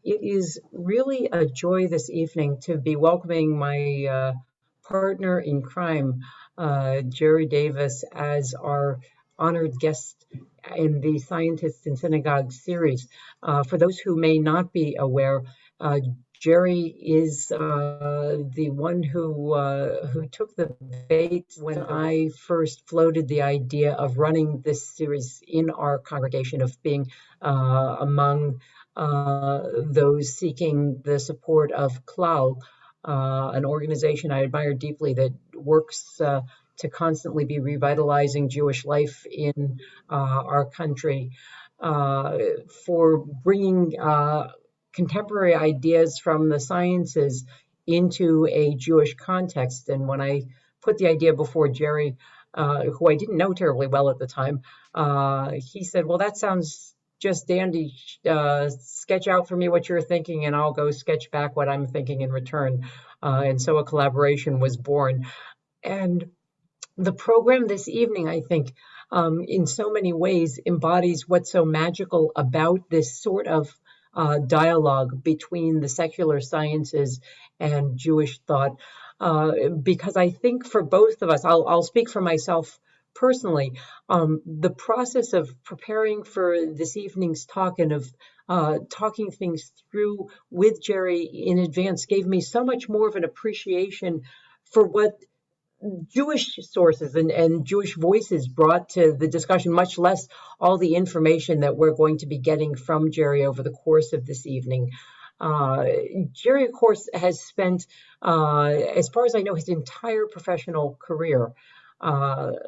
It is really a joy this evening to be welcoming my partner in crime, Jerrold Davis, as our honored guest in the Scientists in Synagogues series. For those who may not be aware, Jerry is the one who took the bait when I first floated the idea of running this series in our congregation, of being among those seeking the support of Klal, an organization I admire deeply that works to constantly be revitalizing Jewish life in our country, for bringing contemporary ideas from the sciences into a Jewish context. And when I put the idea before Jerry, who I didn't know terribly well at the time, he said, "Well, that sounds just dandy. Sketch out for me what you're thinking, and I'll go sketch back what I'm thinking in return." And so a collaboration was born. And the program this evening, I think, in so many ways embodies what's so magical about this sort of dialogue between the secular sciences and Jewish thought. Because I think for both of us, I'll speak for myself personally, the process of preparing for this evening's talk and of talking things through with Jerry in advance gave me so much more of an appreciation for what Jewish sources and Jewish voices brought to the discussion, much less all the information that we're going to be getting from Jerry over the course of this evening. Jerry, of course, has spent, as far as I know, his entire professional career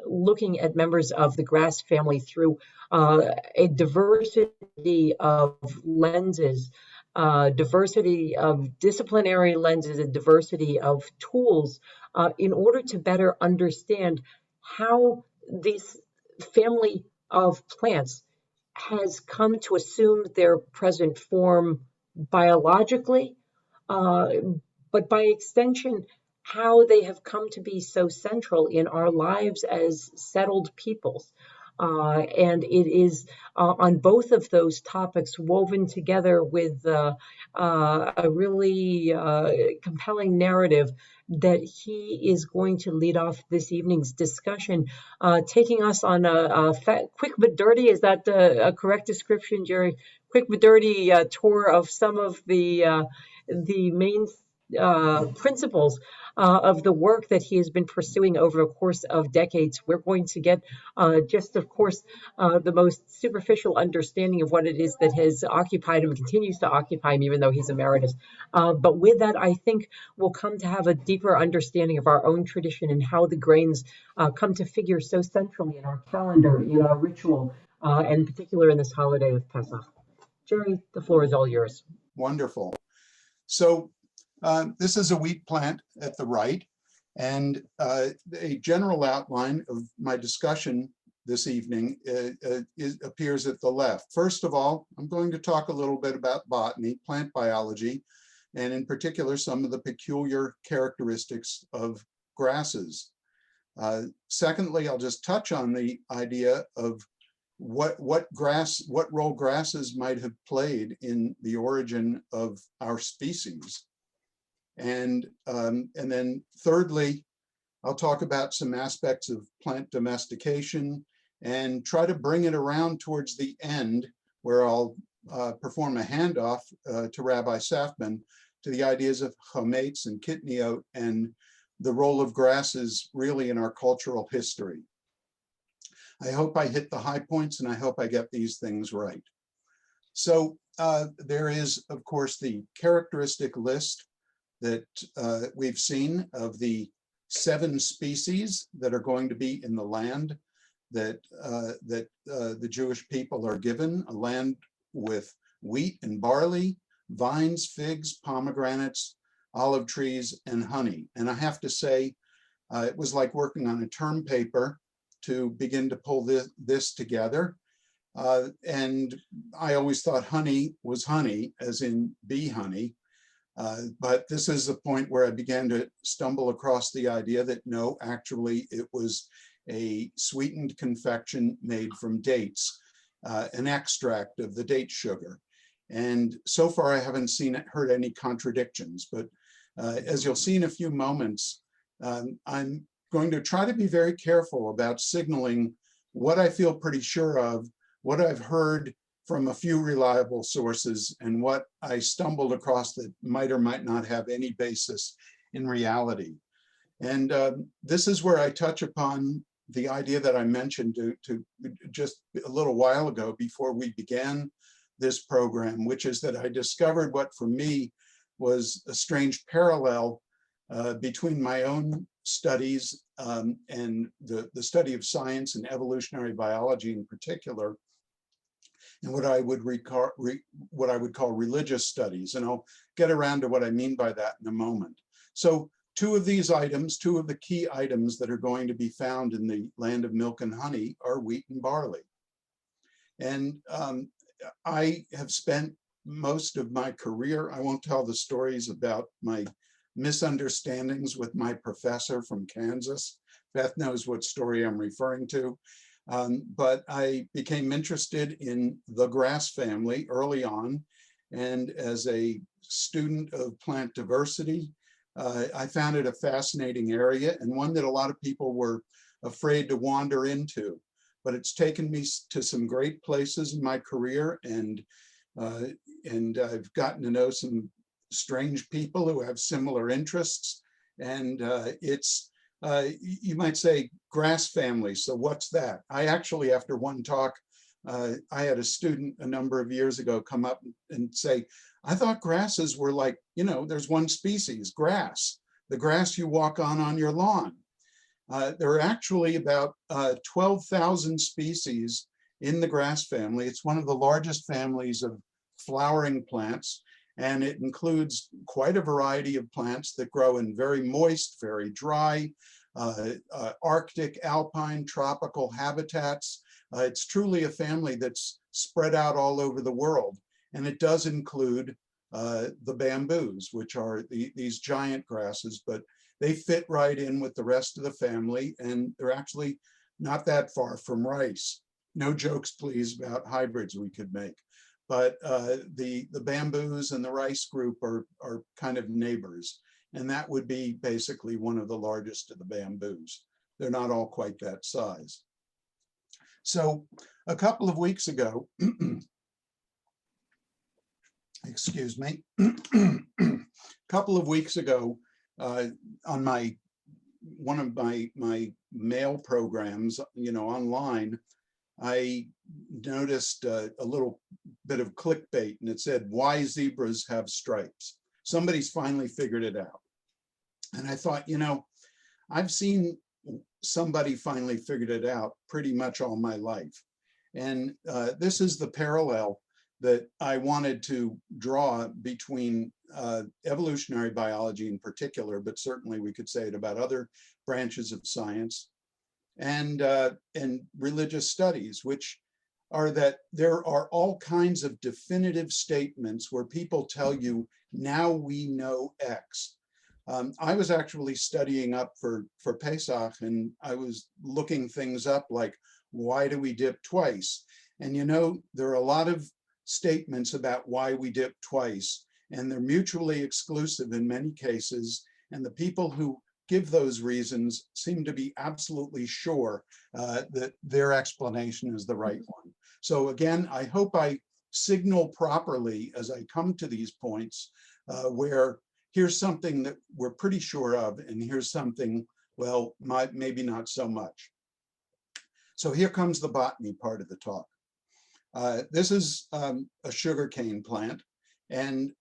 looking at members of the Grass family through a diversity of lenses, diversity of disciplinary lenses, and diversity of tools in order to better understand how this family of plants has come to assume their present form biologically, but by extension, how they have come to be so central in our lives as settled peoples. And it is on both of those topics woven together with a really compelling narrative that he is going to lead off this evening's discussion, taking us on a quick but dirty, is that a correct description, Jerry? Quick but dirty tour of some of the main principles of the work that he has been pursuing over a course of decades. We're going to get just, of course, the most superficial understanding of what it is that has occupied him and continues to occupy him, even though he's emeritus. But with that, I think we'll come to have a deeper understanding of our own tradition and how the grains come to figure so centrally in our calendar, in our ritual, and in particular in this holiday of Pesach. Jerry, the floor is all yours. Wonderful. So this is a wheat plant at the right, and a general outline of my discussion this evening appears at the left. First of all, I'm going to talk a little bit about botany, plant biology, and in particular, some of the peculiar characteristics of grasses. Secondly, I'll just touch on the idea of what role grasses might have played in the origin of our species. And then thirdly, I'll talk about some aspects of plant domestication and try to bring it around towards the end, where I'll perform a handoff to Rabbi Safman to the ideas of Chametz and kitniot and the role of grasses really in our cultural history. I hope I hit the high points, and I hope I get these things right. So there is, of course, the characteristic list that we've seen of the 7 species that are going to be in the land that the Jewish people are given, a land with wheat and barley, vines, figs, pomegranates, olive trees, and honey. And I have to say, it was like working on a term paper to begin to pull this together. And I always thought honey was honey, as in bee honey. But this is the point where I began to stumble across the idea that no, actually it was a sweetened confection made from dates, an extract of the date sugar. And so far, I haven't heard any contradictions, but as you'll see in a few moments, I'm going to try to be very careful about signaling what I feel pretty sure of, what I've heard from a few reliable sources, and what I stumbled across that might or might not have any basis in reality. And this is where I touch upon the idea that I mentioned to just a little while ago before we began this program, which is that I discovered what for me was a strange parallel between my own studies and the study of science and evolutionary biology in particular, and what I would call religious studies. And I'll get around to what I mean by that in a moment. So two of these items, two of the key items that are going to be found in the land of milk and honey are wheat and barley. And I have spent most of my career, I won't tell the stories about my misunderstandings with my professor from Kansas. Beth knows what story I'm referring to. But I became interested in the grass family early on. And as a student of plant diversity, I found it a fascinating area and one that a lot of people were afraid to wander into. But it's taken me to some great places in my career, and I've gotten to know some strange people who have similar interests. And it's, you might say, grass family. So what's that? I actually, after one talk, I had a student a number of years ago come up and say, I thought grasses were like, you know, there's one species, grass, the grass you walk on your lawn. There are actually about 12,000 species in the grass family. It's one of the largest families of flowering plants, and it includes quite a variety of plants that grow in very moist, very dry, Arctic, alpine, tropical habitats. It's truly a family that's spread out all over the world, and it does include the bamboos, which are these giant grasses, but they fit right in with the rest of the family, and they're actually not that far from rice. No jokes, please, about hybrids we could make. But the bamboos and the rice group are kind of neighbors, and that would be basically one of the largest of the bamboos. They're not all quite that size. So a couple of weeks ago, excuse me, a couple of weeks ago, on one of my mail programs, you know, online, I noticed a little bit of clickbait, and it said, "Why zebras have stripes." Somebody's finally figured it out. And I thought, you know, I've seen somebody finally figured it out pretty much all my life. And this is the parallel that I wanted to draw between evolutionary biology in particular, but certainly we could say it about other branches of science, and religious studies, which are that there are all kinds of definitive statements where people tell you, now we know X. I was actually studying up for Pesach, and I was looking things up like, why do we dip twice? And you know, there are a lot of statements about why we dip twice, and they're mutually exclusive in many cases. And the people who give those reasons seem to be absolutely sure that their explanation is the right one. So again, I hope I signal properly as I come to these points where here's something that we're pretty sure of, and here's something, well, maybe not so much. So here comes the botany part of the talk. This is a sugarcane plant, and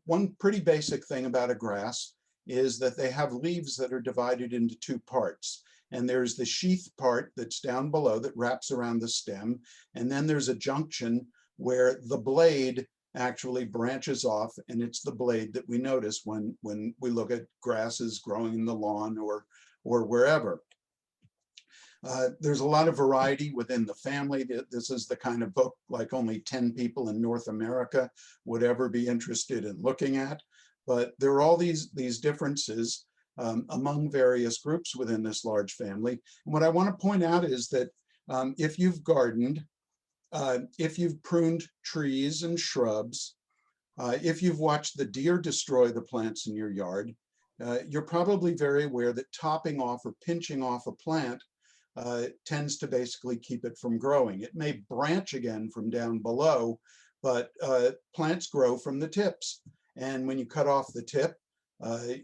one pretty basic thing about a grass is that they have leaves that are divided into two parts. And there's the sheath part that's down below that wraps around the stem, and then there's a junction where the blade actually branches off, and it's the blade that we notice when we look at grasses growing in the lawn or wherever. There's a lot of variety within the family. This is the kind of book like only 10 people in North America would ever be interested in looking at. But there are all these differences among various groups within this large family. And what I want to point out is that if you've gardened, if you've pruned trees and shrubs, if you've watched the deer destroy the plants in your yard, you're probably very aware that topping off or pinching off a plant tends to basically keep it from growing. It may branch again from down below, but plants grow from the tips. And when you cut off the tip,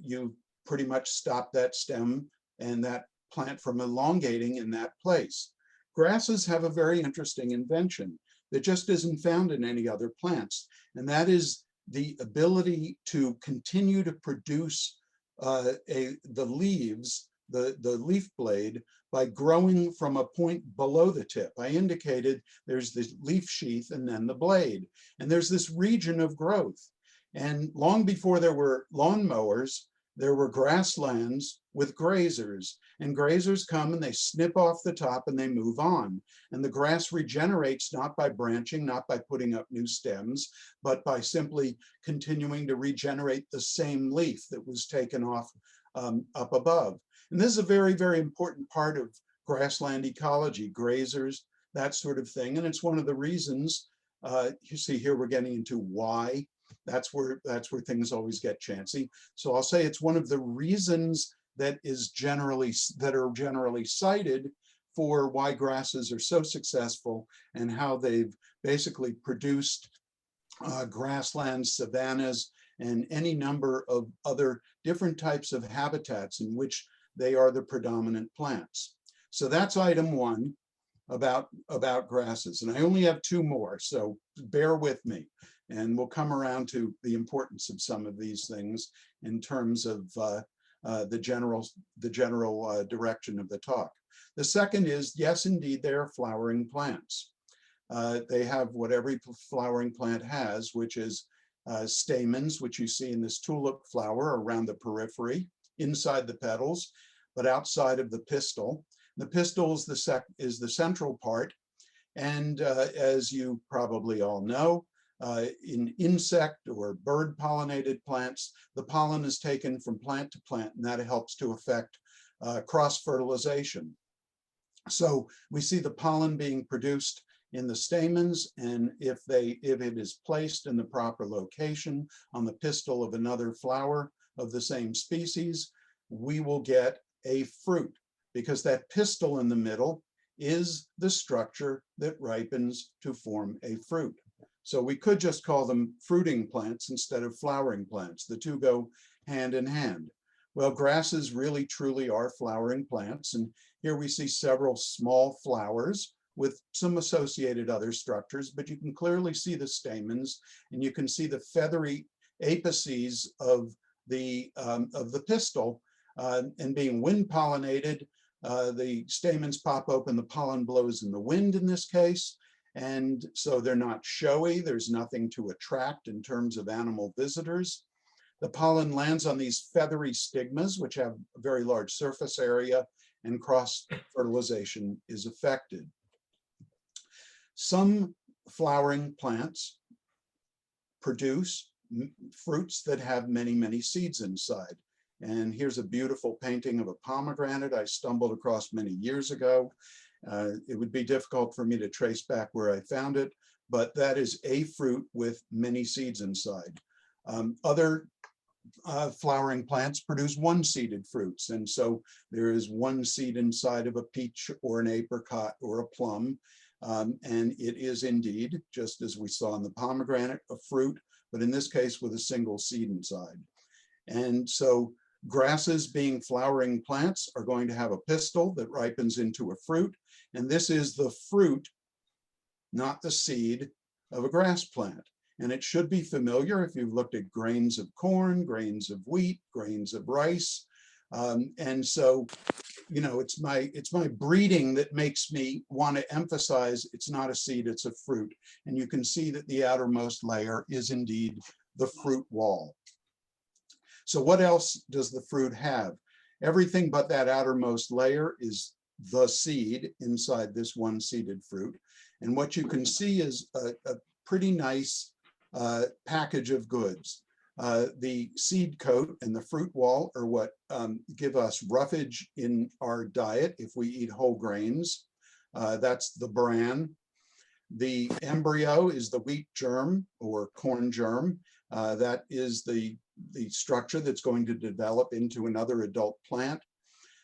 you pretty much stop that stem and that plant from elongating in that place. Grasses have a very interesting invention that just isn't found in any other plants, and that is the ability to continue to produce the leaves, the leaf blade, by growing from a point below the tip. I indicated there's the leaf sheath and then the blade, and there's this region of growth. And long before there were lawn mowers, there were grasslands with grazers, and grazers come and they snip off the top and they move on. And the grass regenerates not by branching, not by putting up new stems, but by simply continuing to regenerate the same leaf that was taken off up above. And this is a very, very important part of grassland ecology, grazers, that sort of thing. And it's one of the reasons, you see here we're getting into why. That's where things always get chancy. So I'll say it's one of the reasons that are generally cited for why grasses are so successful and how they've basically produced grasslands, savannas, and any number of other different types of habitats in which they are the predominant plants. So that's item one about grasses. And I only have two more, so bear with me. And we'll come around to the importance of some of these things in terms of the general direction of the talk. The second is, yes, indeed, they are flowering plants. They have what every flowering plant has, which is stamens, which you see in this tulip flower around the periphery, inside the petals, but outside of the pistil. The pistil is the central part. And as you probably all know, in insect or bird pollinated plants, the pollen is taken from plant to plant, and that helps to affect cross-fertilization. So we see the pollen being produced in the stamens, and if it is placed in the proper location on the pistil of another flower of the same species, we will get a fruit, because that pistil in the middle is the structure that ripens to form a fruit. So we could just call them fruiting plants instead of flowering plants. The two go hand in hand. Well, grasses really truly are flowering plants. And here we see several small flowers with some associated other structures, but you can clearly see the stamens, and you can see the feathery apices of the pistil, and being wind pollinated, the stamens pop open, the pollen blows in the wind in this case. And so they're not showy. There's nothing to attract in terms of animal visitors. The pollen lands on these feathery stigmas, which have a very large surface area, and cross-fertilization is affected. Some flowering plants produce fruits that have many, many seeds inside. And here's a beautiful painting of a pomegranate I stumbled across many years ago. It would be difficult for me to trace back where I found it, but that is a fruit with many seeds inside. Other flowering plants produce one-seeded fruits, and so there is one seed inside of a peach or an apricot or a plum, and it is indeed, just as we saw in the pomegranate, a fruit, but in this case with a single seed inside. And so grasses, being flowering plants, are going to have a pistil that ripens into a fruit, and this is the fruit, not the seed, of a grass plant. And it should be familiar if you've looked at grains of corn, grains of wheat, grains of rice. And so, you know, it's my breeding that makes me want to emphasize it's not a seed, it's a fruit. And you can see that the outermost layer is indeed the fruit wall. So what else does the fruit have? Everything but that outermost layer is the seed inside this one-seeded fruit. And what you can see is a pretty nice package of goods. The seed coat and the fruit wall are what give us roughage in our diet if we eat whole grains. That's the bran. The embryo is the wheat germ or corn germ. That is the structure that's going to develop into another adult plant.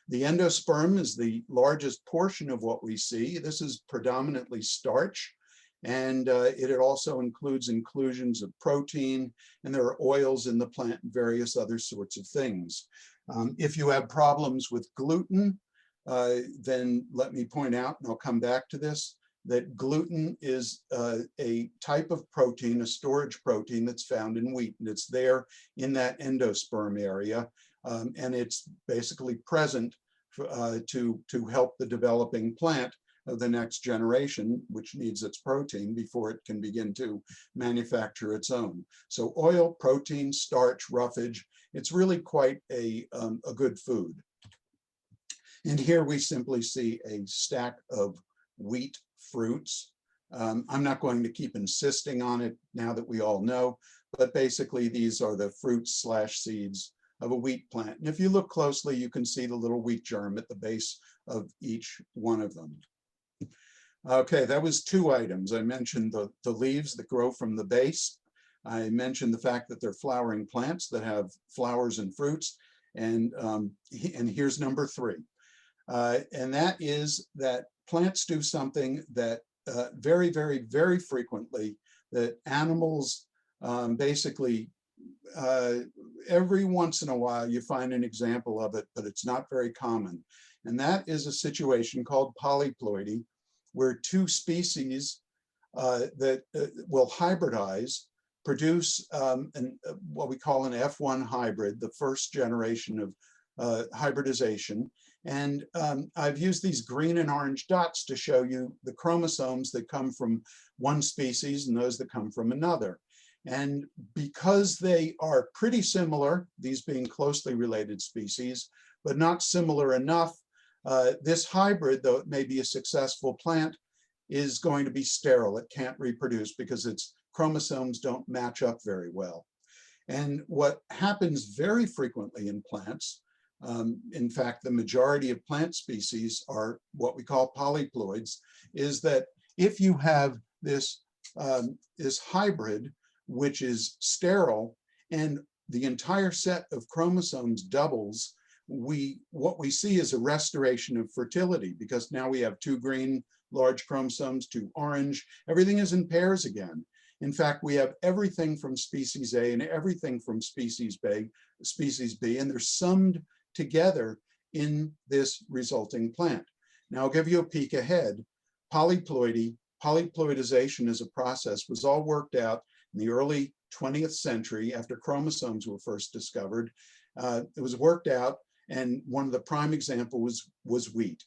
The endosperm is the largest portion of what we see. This is predominantly starch, and it also includes inclusions of protein, and there are oils in the plant and various other sorts of things. If you have problems with gluten, then let me point out, and I'll come back to this, that gluten is a type of protein, a storage protein that's found in wheat, and it's there in that endosperm area, and it's basically present to help the developing plant of the next generation, which needs its protein before it can begin to manufacture its own. So oil, protein, starch, roughage, it's really quite a good food. And here we simply see a stack of wheat fruits. I'm not going to keep insisting on it now that we all know, but basically these are the fruits / seeds of a wheat plant. And if you look closely, you can see the little wheat germ at the base of each one of them. Okay, that was 2 items. I mentioned the leaves that grow from the base. I mentioned the fact that they're flowering plants that have flowers and fruits. And here's number 3. And that is that plants do something that very, very, very frequently that animals basically, every once in a while you find an example of it, but it's not very common. And that is a situation called polyploidy, where 2 species that will hybridize, produce what we call an F1 hybrid, the first generation of hybridization. And I've used these green and orange dots to show you the chromosomes that come from one species and those that come from another. And because they are pretty similar, these being closely related species, but not similar enough, this hybrid, though it may be a successful plant, is going to be sterile. It can't reproduce because its chromosomes don't match up very well. And what happens very frequently in plants, in fact, the majority of plant species are what we call polyploids, is that if you have this, this hybrid, which is sterile, and the entire set of chromosomes doubles, what we see is a restoration of fertility, because now we have 2 green large chromosomes, 2 orange, everything is in pairs again. In fact, we have everything from species A and everything from species B, and they're summed together in this resulting plant. Now I'll give you a peek ahead. Polyploidy, polyploidization as a process was all worked out in the early 20th century after chromosomes were first discovered. It was worked out, and one of the prime examples was wheat,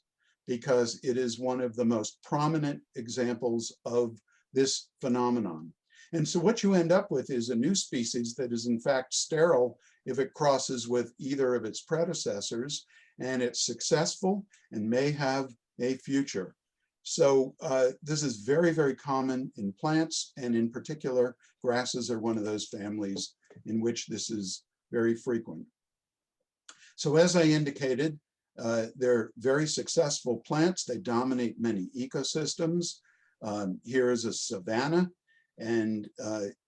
because it is one of the most prominent examples of this phenomenon. And so what you end up with is a new species that is in fact sterile if it crosses with either of its predecessors, and it's successful and may have a future. So this is very, very common in plants, and in particular, grasses are one of those families in which this is very frequent. So as I indicated, they're very successful plants. They dominate many ecosystems. Here is a savanna, and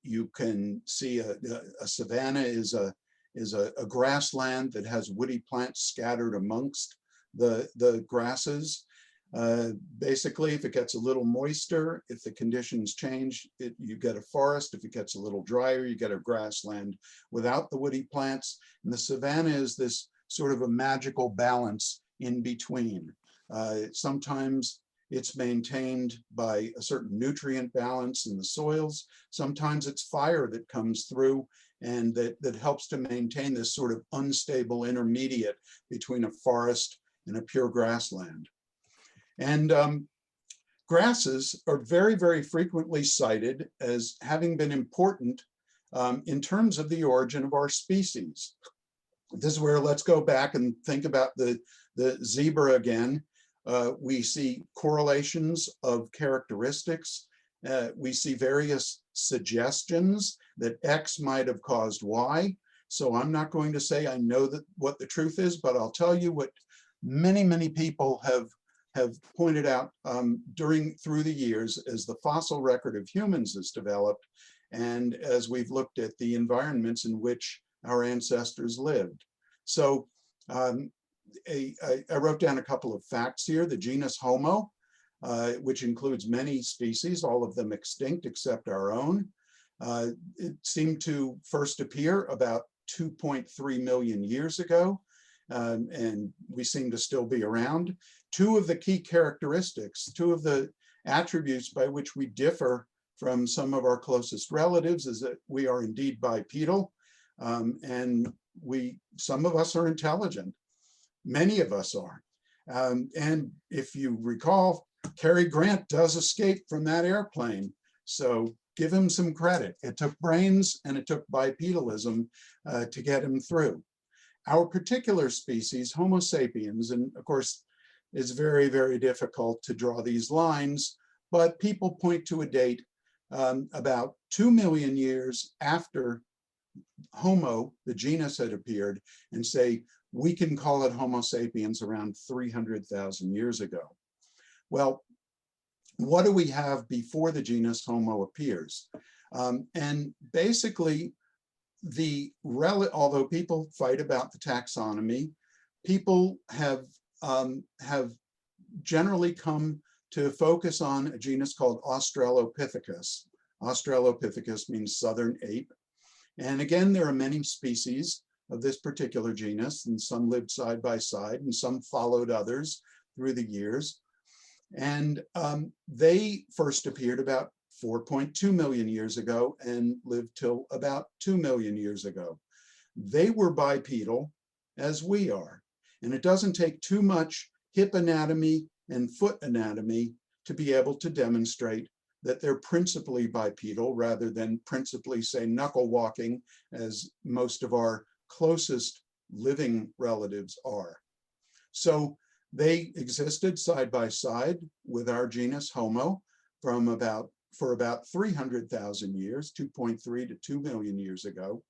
you can see a savanna is a grassland that has woody plants scattered amongst the grasses. Basically, if it gets a little moister, if the conditions change, you get a forest. If it gets a little drier, you get a grassland without the woody plants. And the savanna is this sort of a magical balance in between. Sometimes it's maintained by a certain nutrient balance in the soils. Sometimes it's fire that comes through and that helps to maintain this sort of unstable intermediate between a forest and a pure grassland. And grasses are very, very frequently cited as having been important in terms of the origin of our species. This is where let's go back and think about the zebra again. We see correlations of characteristics. We see various suggestions that X might have caused Y. So I'm not going to say I know what the truth is, but I'll tell you what many, many people have have pointed out through the years as the fossil record of humans has developed, and as we've looked at the environments in which our ancestors lived. So I wrote down a couple of facts here. The genus Homo, which includes many species, all of them extinct except our own. It seemed to first appear about 2.3 million years ago, and we seem to still be around. Two of the key characteristics, two of the attributes by which we differ from some of our closest relatives is that we are indeed bipedal, and some of us are intelligent. Many of us are. And if you recall, Cary Grant does escape from that airplane. So give him some credit. It took brains and it took bipedalism to get him through. Our particular species, Homo sapiens, and of course, it's very, very difficult to draw these lines, but people point to a date about 2 million years after Homo, the genus, had appeared, and say, we can call it Homo sapiens around 300,000 years ago. Well, what do we have before the genus Homo appears? And basically, although people fight about the taxonomy, people have generally come to focus on a genus called Australopithecus. Australopithecus means southern ape. And again, there are many species of this particular genus, and some lived side by side, and some followed others through the years. And they first appeared about 4.2 million years ago and lived till about 2 million years ago. They were bipedal as we are. And it doesn't take too much hip anatomy and foot anatomy to be able to demonstrate that they're principally bipedal rather than principally, say, knuckle walking, as most of our closest living relatives are. So they existed side by side with our genus Homo for about 300,000 years, 2.3 to 2 million years ago.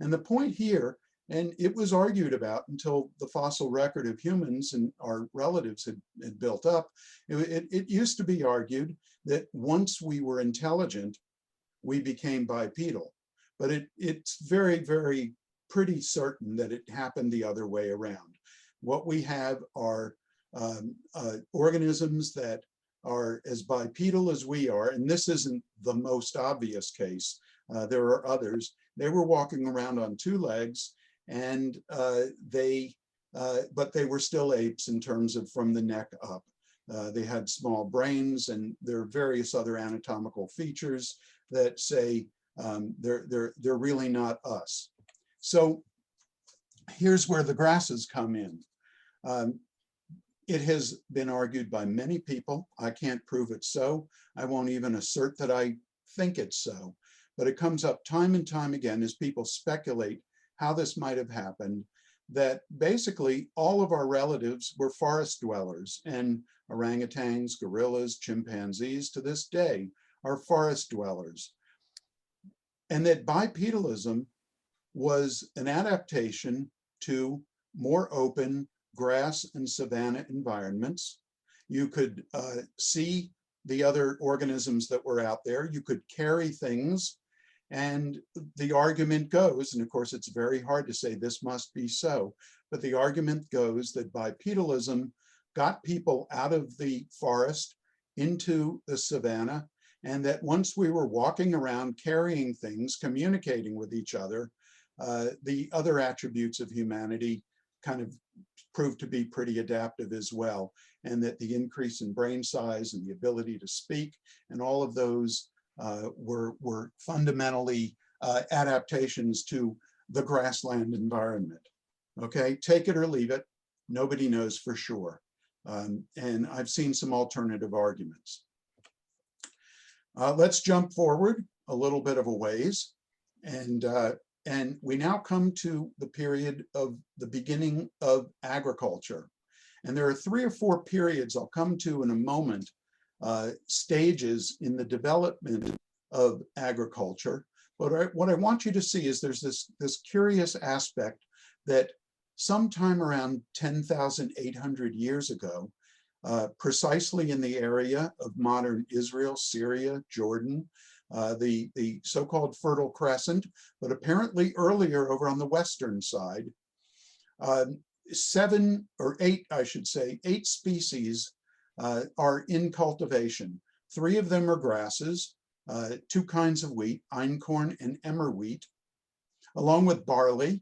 And the point here, and it was argued about until the fossil record of humans and our relatives had built up, it used to be argued that once we were intelligent, we became bipedal. But it's very, very pretty certain that it happened the other way around. What we have are organisms that are as bipedal as we are, and this isn't the most obvious case. There are others. They were walking around on two legs, and but they were still apes in terms of from the neck up. They had small brains, and there are various other anatomical features that say they're really not us. So here's where the grasses come in. It has been argued by many people. I can't prove it so. I won't even assert that I think it's so. But it comes up time and time again as people speculate how this might have happened, that basically all of our relatives were forest dwellers, and orangutans, gorillas, chimpanzees to this day are forest dwellers. And that bipedalism was an adaptation to more open grass and savanna environments. You could see the other organisms that were out there. You could carry things. And the argument goes, and of course it's very hard to say this must be so, but the argument goes that bipedalism got people out of the forest into the savanna, and that once we were walking around carrying things, communicating with each other, the other attributes of humanity kind of proved to be pretty adaptive as well, and that the increase in brain size and the ability to speak and all of those were fundamentally adaptations to the grassland environment. Okay, take it or leave it. Nobody knows for sure. And I've seen some alternative arguments. Let's jump forward a little bit of a ways. And we now come to the period of the beginning of agriculture. And there are 3 or 4 periods I'll come to in a moment, stages in the development of agriculture. But what I want you to see is there's this curious aspect that sometime around 10,800 years ago, precisely in the area of modern Israel, Syria, Jordan, the so-called Fertile Crescent, but apparently earlier over on the western side. 7 or 8, I should say, 8 species are in cultivation. 3 of them are grasses, 2 kinds of wheat, einkorn and emmer wheat, along with barley,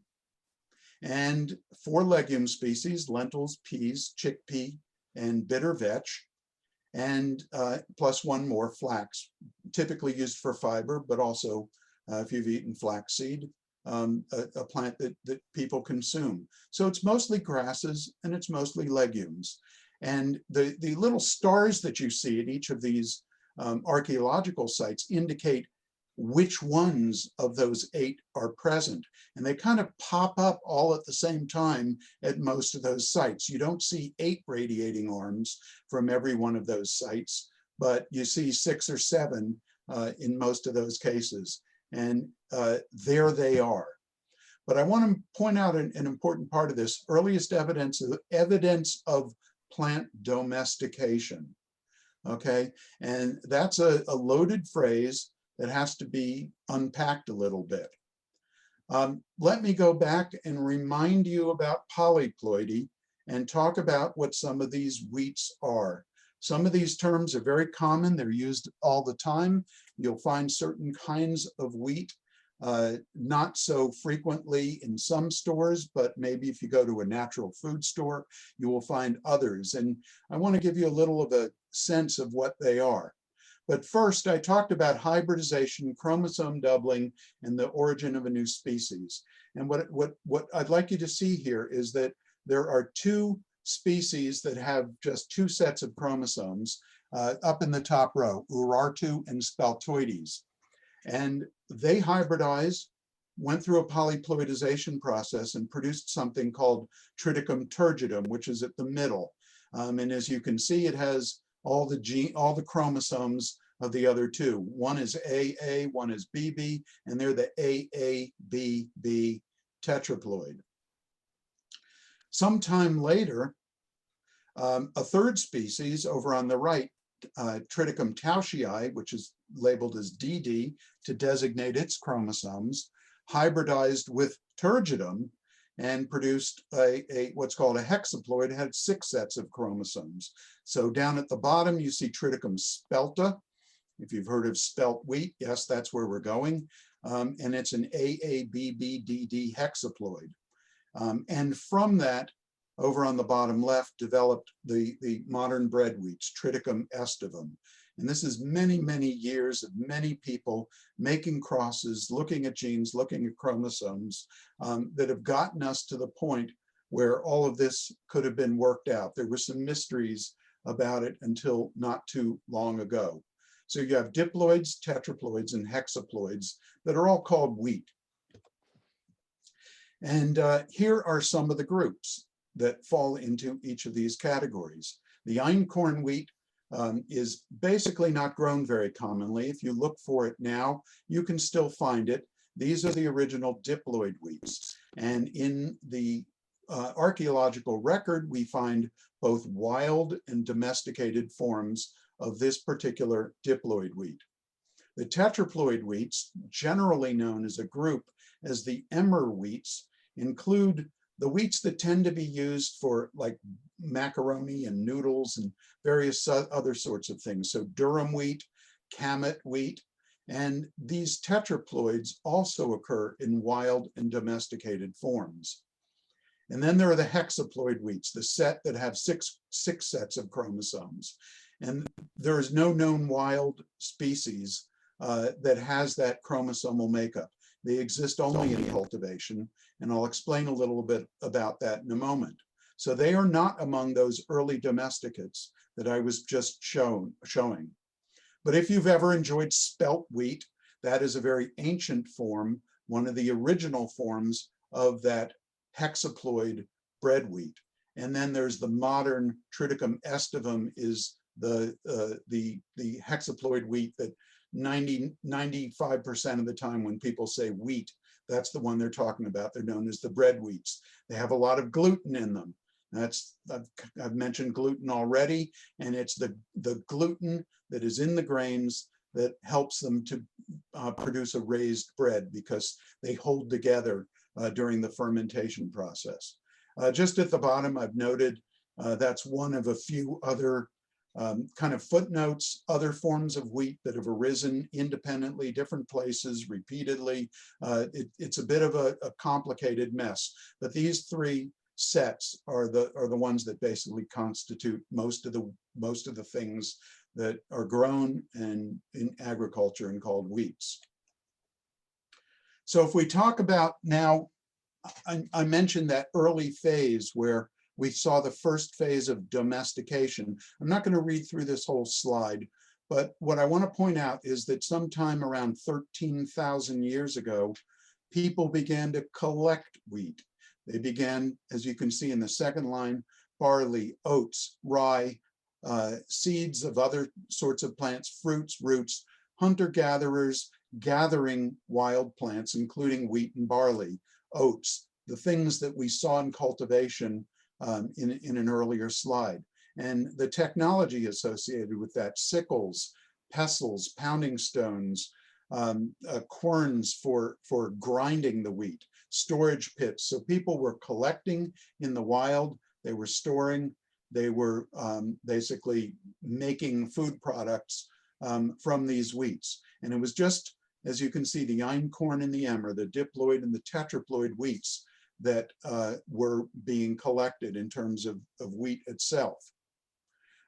and 4 legume species, lentils, peas, chickpea, and bitter vetch, and plus 1 more, flax, typically used for fiber, but also if you've eaten flaxseed, a plant that people consume. So it's mostly grasses and it's mostly legumes. And the little stars that you see at each of these archaeological sites indicate which ones of those 8 are present. And they kind of pop up all at the same time at most of those sites. You don't see 8 radiating arms from every one of those sites, but you see 6 or 7 in most of those cases. And there they are. But I want to point out an important part of this: earliest evidence of plant domestication. Okay, and that's a loaded phrase that has to be unpacked a little bit. Let me go back and remind you about polyploidy and talk about what some of these wheats are. Some of these terms are very common. They're used all the time. You'll find certain kinds of wheat not so frequently in some stores, but maybe if you go to a natural food store, you will find others. And I want to give you a little of a sense of what they are. But first, I talked about hybridization, chromosome doubling, and the origin of a new species. And what I'd like you to see here is that there are 2 species that have just 2 sets of chromosomes up in the top row, Urartu and Spaltoides. And they hybridized, went through a polyploidization process and produced something called Triticum turgidum, which is at the middle. And as you can see, it has all the chromosomes of the other 2. One is AA, one is BB, and they're the AABB tetraploid. Sometime later, a 3rd species over on the right, Triticum tauschii, which is labeled as DD to designate its chromosomes, hybridized with turgidum and produced what's called a hexaploid. It had 6 sets of chromosomes. So down at the bottom, you see Triticum spelta. If you've heard of spelt wheat, yes, that's where we're going. And it's an AABBDD hexaploid. And from that, over on the bottom left, developed the modern bread wheats, Triticum aestivum. And this is many, many years of many people making crosses, looking at genes, looking at chromosomes that have gotten us to the point where all of this could have been worked out. There were some mysteries about it until not too long ago. So you have diploids, tetraploids, and hexaploids that are all called wheat. And here are some of the groups that fall into each of these categories. The einkorn wheat is basically not grown very commonly. If you look for it now, you can still find it. These are the original diploid wheats. And in the archaeological record, we find both wild and domesticated forms of this particular diploid wheat. The tetraploid wheats, generally known as a group as the emmer wheats, include the wheats that tend to be used for like macaroni and noodles and various other sorts of things. So durum wheat, Chametz wheat, and these tetraploids also occur in wild and domesticated forms. And then there are the hexaploid wheats, the set that have six sets of chromosomes. And there is no known wild species that has that chromosomal makeup. They exist only in cultivation, and I'll explain a little bit about that in a moment. So they are not among those early domesticates that I was just showing. But if you've ever enjoyed spelt wheat, that is a very ancient form, one of the original forms of that hexaploid bread wheat. And then there's the modern Triticum aestivum, is the hexaploid wheat that 95% of the time when people say wheat, that's the one they're talking about. They're known as the bread wheats. They have a lot of gluten in them. I've mentioned gluten already, and it's the gluten that is in the grains that helps them to produce a raised bread because they hold together during the fermentation process. Just at the bottom, I've noted that's one of a few other kind of footnotes, other forms of wheat that have arisen independently, different places, repeatedly. It's a bit of a complicated mess, but these three sets are the ones that basically constitute most of the things that are grown in agriculture and called wheats. So if we talk about now, I mentioned that early phase where we saw the first phase of domestication. I'm not going to read through this whole slide, but what I want to point out is that sometime around 13,000 years ago, people began to collect wheat. They began, as you can see in the second line, barley, oats, rye, seeds of other sorts of plants, fruits, roots, hunter-gatherers gathering wild plants, including wheat and barley, oats, the things that we saw in cultivation in an earlier slide. And the technology associated with that, sickles, pestles, pounding stones, querns for grinding the wheat, storage pits. So people were collecting in the wild, they were storing, they were basically making food products from these wheats. And it was just, as you can see, the einkorn and the emmer, the diploid and the tetraploid wheats that were being collected in terms of wheat itself.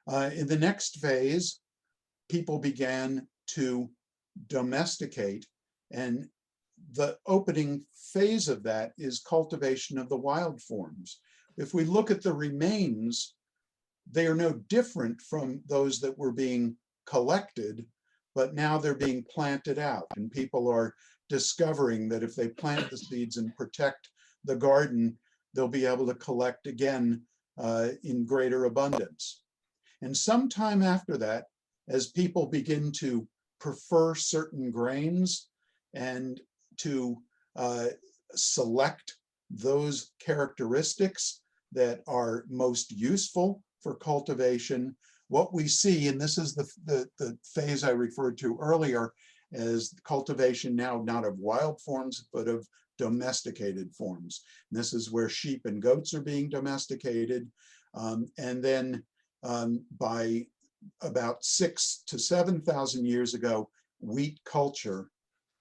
In the next phase, people began to domesticate, and the opening phase of that is cultivation of the wild forms. If we look at the remains, they are no different from those that were being collected, but now they're being planted out, and people are discovering that if they plant the seeds and protect the garden, they'll be able to collect again in greater abundance. And sometime after that, as people begin to prefer certain grains and to select those characteristics that are most useful for cultivation, what we see, and this is the phase I referred to earlier, as cultivation now not of wild forms, but of domesticated forms. And this is where sheep and goats are being domesticated. And then by about 6,000 to 7,000 years ago, wheat culture,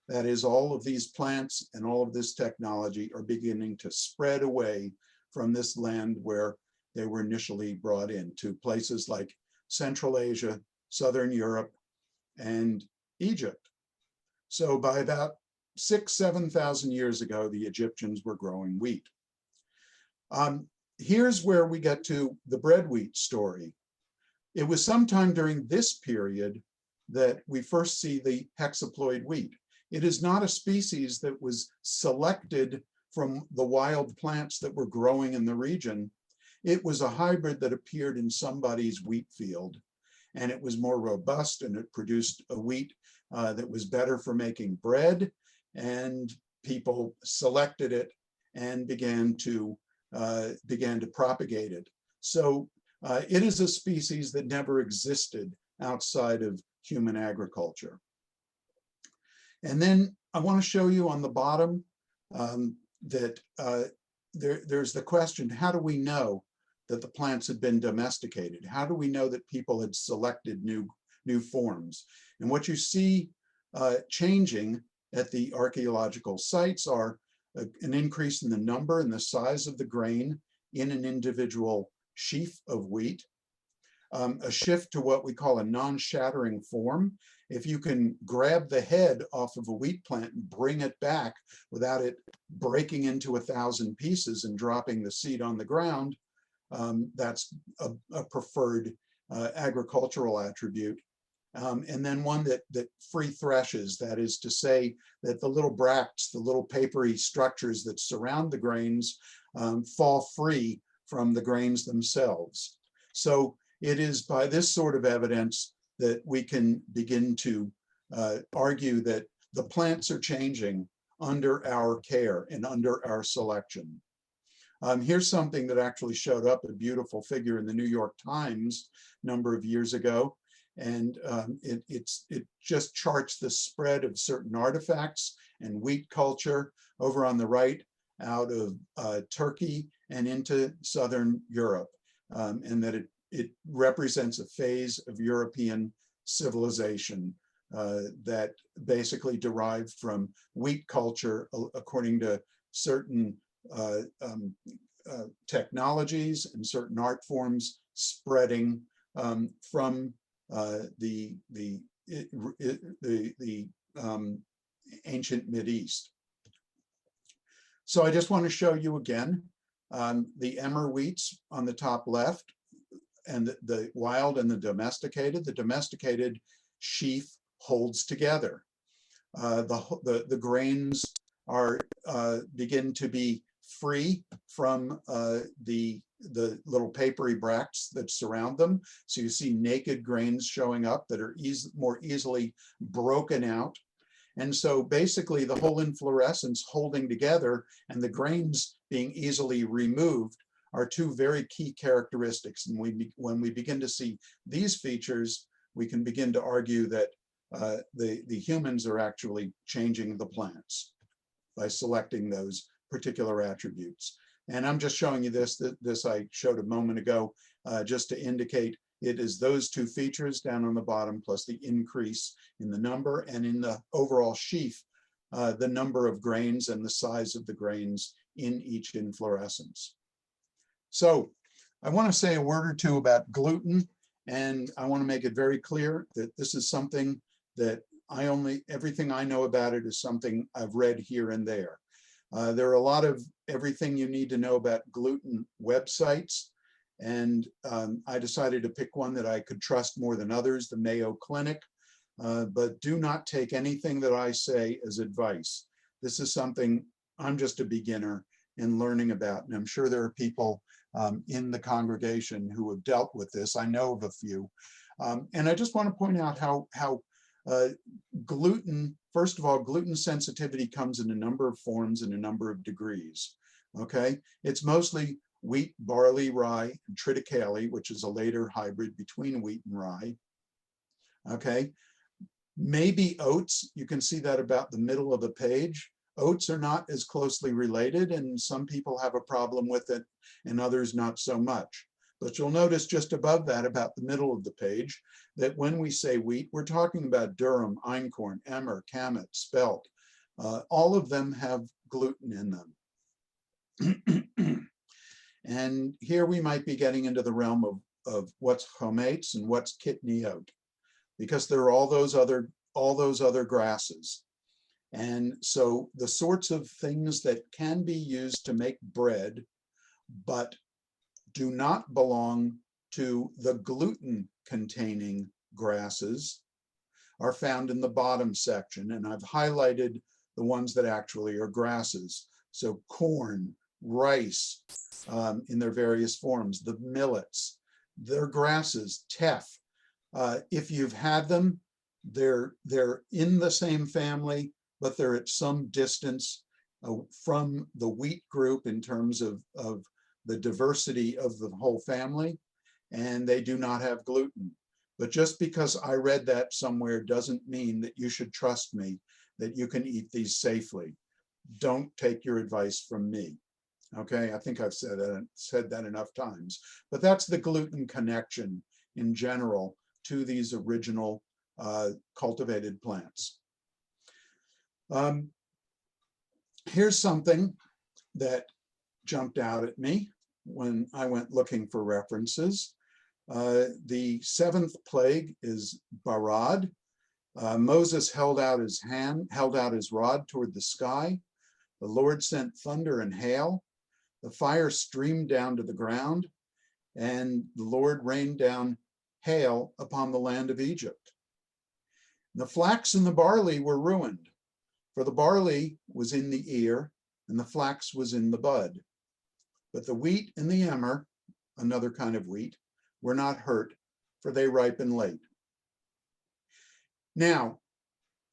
that is, all of these plants and all of this technology are beginning to spread away from this land where they were initially brought in, to places like Central Asia, Southern Europe, and Egypt. So by about 6,000 to 7,000 years ago, the Egyptians were growing wheat. Here's where we get to the bread wheat story. It was sometime during this period that we first see the hexaploid wheat. It is not a species that was selected from the wild plants that were growing in the region. It was a hybrid that appeared in somebody's wheat field, and it was more robust, and it produced a wheat that was better for making bread, and people selected it and began to propagate it. So it is a species that never existed outside of human agriculture. And then I want to show you on the bottom that there's the question, how do we know that the plants had been domesticated? How do we know that people had selected new forms? And what you see changing at the archaeological sites are an increase in the number and the size of the grain in an individual sheaf of wheat, a shift to what we call a non-shattering form. If you can grab the head off of a wheat plant and bring it back without it breaking into 1,000 pieces and dropping the seed on the ground, that's a preferred agricultural attribute. And then one that free threshes, that is to say that the little bracts, the little papery structures that surround the grains fall free from the grains themselves. So it is by this sort of evidence that we can begin to argue that the plants are changing under our care and under our selection. Here's something that actually showed up, a beautiful figure in the New York Times a number of years ago. And it just charts the spread of certain artifacts and wheat culture over on the right out of Turkey and into Southern Europe. And that it represents a phase of European civilization that basically derived from wheat culture according to certain technologies and certain art forms spreading from the ancient Mideast. So I just want to show you again the emmer wheats on the top left, and the wild and the domesticated. The domesticated sheaf holds together. The grains are begin to be free from the little papery bracts that surround them. So you see naked grains showing up that are more easily broken out. And so basically the whole inflorescence holding together and the grains being easily removed are two very key characteristics. And when we begin to see these features, we can begin to argue that the humans are actually changing the plants by selecting those particular attributes. And I'm just showing you this I showed a moment ago, just to indicate it is those two features down on the bottom plus the increase in the number, and in the overall sheaf, the number of grains and the size of the grains in each inflorescence. So I want to say a word or two about gluten, and I want to make it very clear that this is something that everything I know about it is something I've read here and there. There are a lot of everything you need to know about gluten websites, and I decided to pick one that I could trust more than others, the Mayo Clinic, but do not take anything that I say as advice. This is something I'm just a beginner in learning about, and I'm sure there are people in the congregation who have dealt with this. I know of a few. And I just want to point out how gluten, first of all, gluten sensitivity comes in a number of forms and a number of degrees, okay? It's mostly wheat, barley, rye, and triticale, which is a later hybrid between wheat and rye, okay? Maybe oats, you can see that about the middle of the page. Oats are not as closely related, and some people have a problem with it and others not so much. But you'll notice just above that, about the middle of the page, that when we say wheat, we're talking about durum, einkorn, emmer, kamet, spelt. All of them have gluten in them. And here we might be getting into the realm of what's chametz and what's kitniot, because there are all those other grasses. And so the sorts of things that can be used to make bread, but do not belong to the gluten-containing grasses, are found in the bottom section. And I've highlighted the ones that actually are grasses. So corn, rice, in their various forms, the millets, they're grasses, teff. If you've had them, they're in the same family, but they're at some distance from the wheat group in terms of the diversity of the whole family, and they do not have gluten. But just because I read that somewhere doesn't mean that you should trust me that you can eat these safely. Don't take your advice from me. Okay, I think I've said that enough times. But that's the gluten connection in general to these original cultivated plants. Here's something that jumped out at me when I went looking for references. The seventh plague is Barad. Moses held out his rod toward the sky. The Lord sent thunder and hail. The fire streamed down to the ground, and the Lord rained down hail upon the land of Egypt. The flax and the barley were ruined, for the barley was in the ear, and the flax was in the bud. But the wheat and the emmer, another kind of wheat, were not hurt, for they ripen late. Now,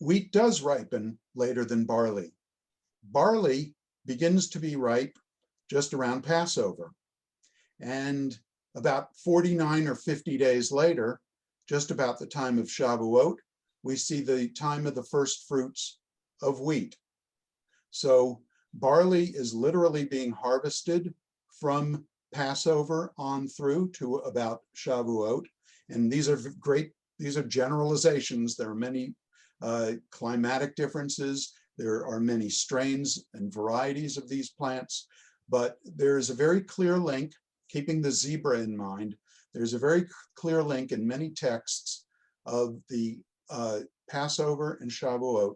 wheat does ripen later than barley. Barley begins to be ripe just around Passover. And about 49 or 50 days later, just about the time of Shavuot, we see the time of the first fruits of wheat. So barley is literally being harvested from Passover on through to about Shavuot. And these are generalizations. There are many climatic differences. There are many strains and varieties of these plants, but there is a very clear link, keeping the zebra in mind. There's a very clear link in many texts of the Passover and Shavuot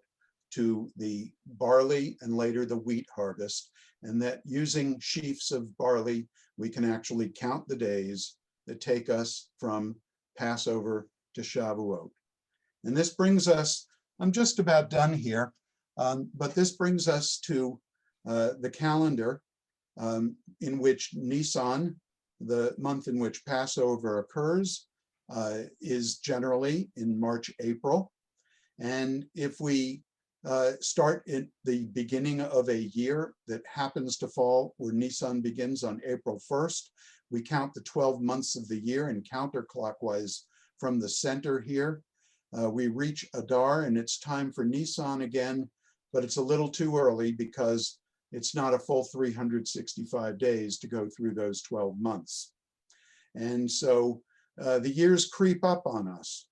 to the barley and later the wheat harvest, and that using sheaves of barley, we can actually count the days that take us from Passover to Shavuot. And this brings us, I'm just about done here, but this brings us to the calendar in which Nisan, the month in which Passover occurs, is generally in March, April. And if we start at the beginning of a year that happens to fall where Nisan begins on April 1st, we count the 12 months of the year and counterclockwise from the center here. We reach Adar and it's time for Nisan again, but it's a little too early because it's not a full 365 days to go through those 12 months. And so the years creep up on us,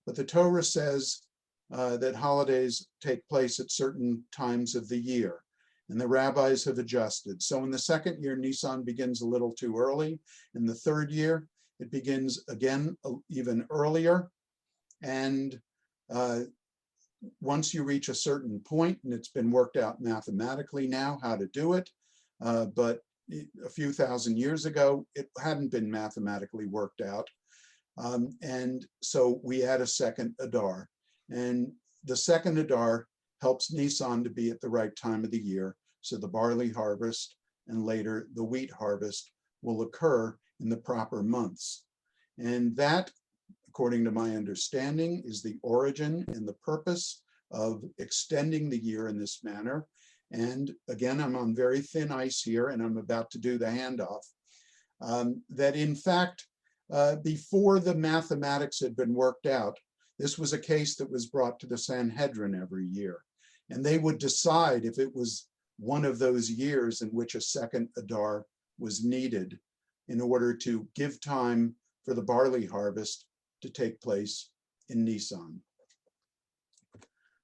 but the Torah says that holidays take place at certain times of the year, and the rabbis have adjusted. So in the second year, Nisan begins a little too early. In the third year, it begins again even earlier. And once you reach a certain point, and it's been worked out mathematically now how to do it, but a few thousand years ago, it hadn't been mathematically worked out. And so we add a second Adar. And the second Adar helps Nisan to be at the right time of the year. So the barley harvest and later the wheat harvest will occur in the proper months. And that, according to my understanding, is the origin and the purpose of extending the year in this manner. And again, I'm on very thin ice here and I'm about to do the handoff. That in fact, before the mathematics had been worked out, this was a case that was brought to the Sanhedrin every year. And they would decide if it was one of those years in which a second Adar was needed in order to give time for the barley harvest to take place in Nisan.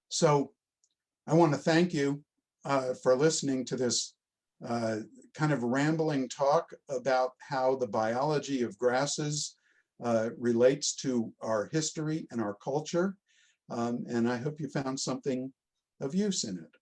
So I want to thank you for listening to this kind of rambling talk about how the biology of grasses relates to our history and our culture. And I hope you found something of use in it.